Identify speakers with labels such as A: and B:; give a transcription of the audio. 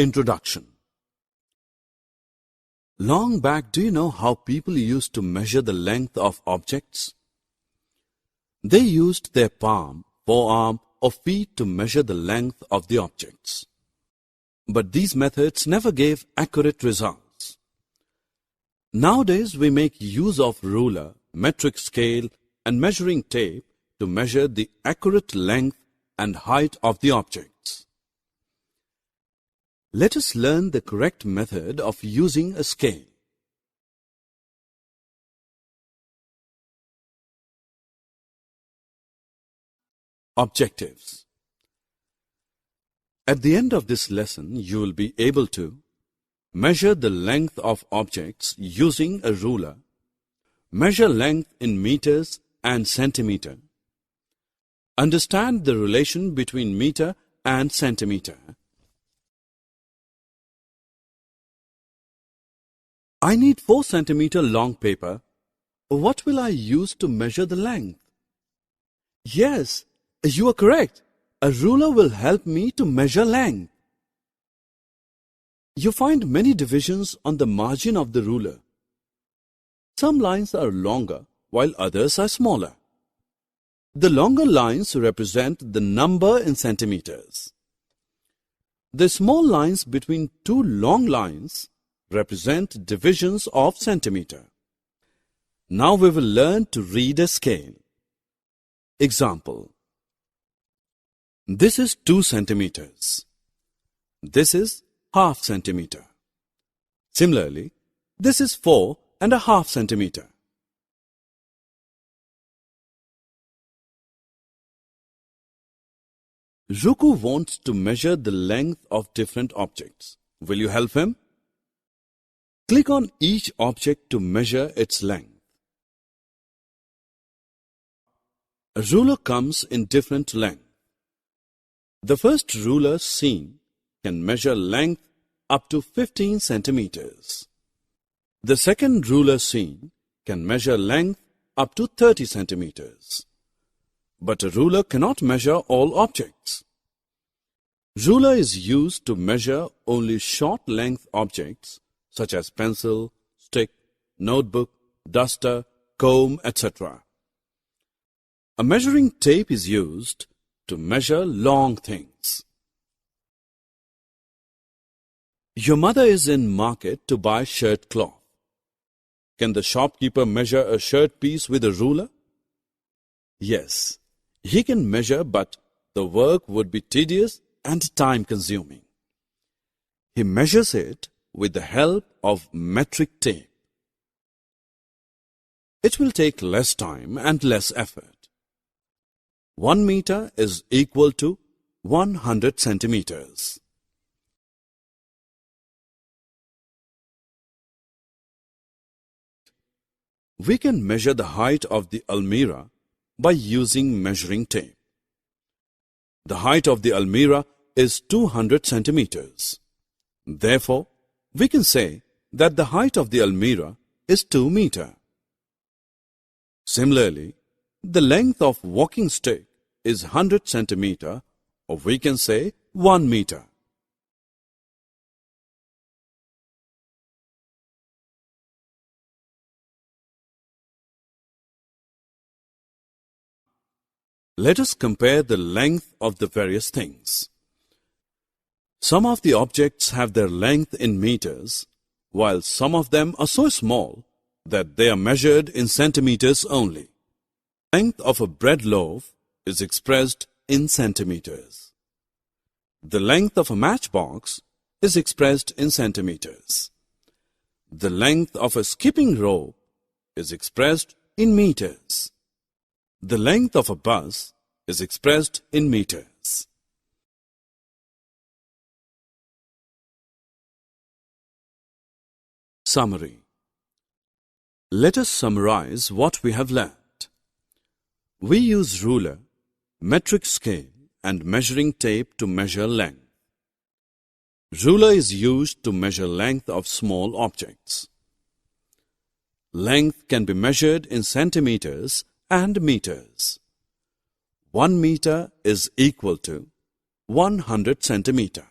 A: Introduction. Long back, do you know how people used to measure the length of objects? They used their palm, forearm, or feet to measure the length of the objects. But these methods never gave accurate results. Nowadays, we make use of ruler, metric scale, and measuring tape to measure the accurate length and height of the objects. Let us learn the correct method of using a scale. Objectives. At the end of this lesson, you will be able to measure the length of objects using a ruler, measure length in meters and centimeter, understand the relation between meter and centimeter. I need 4 centimeter long paper. What will I use to measure the length? Yes, you are correct. A ruler will help me to measure length. You find many divisions on the margin of the ruler. Some lines are longer while others are smaller. The longer lines represent the number in centimeters. The small lines between 2 long lines represent divisions of centimeter. Now we will learn to read a scale. Example. This is 2 centimeters. This is half centimeter. Similarly, this is 4.5 centimeter. Ruku wants to measure the length of different objects. Will you help him? Click on each object to measure its length. A ruler comes in different lengths. The first ruler seen can measure length up to 15 centimeters. The second ruler seen can measure length up to 30 centimeters. But a ruler cannot measure all objects. Ruler is used to measure only short length objects such as pencil, stick, notebook, duster, comb, etc. A measuring tape is used to measure long things. Your mother is in market to buy shirt cloth. Can the shopkeeper measure a shirt piece with a ruler? Yes, he can measure, but the work would be tedious and time-consuming. He measures it with the help of metric tape. It will take less time and less effort. 1 meter is equal to 100 centimeters. We can measure the height of the almirah by using measuring tape. The height of the almirah is 200 centimeters. Therefore, we can say that the height of the almirah is 2 meters. Similarly, the length of walking stick is 100 centimeters, or we can say 1 meter. Let us compare the length of the various things. Some of the objects have their length in meters, while some of them are so small that they are measured in centimeters only. The length of a bread loaf is expressed in centimeters. The length of a matchbox is expressed in centimeters. The length of a skipping rope is expressed in meters. The length of a bus is expressed in meters. Summary. Let us summarize what we have learned. We use ruler, metric scale, and measuring tape to measure length. Ruler is used to measure length of small objects. Length can be measured in centimeters and meters. 1 meter is equal to 100 centimeters.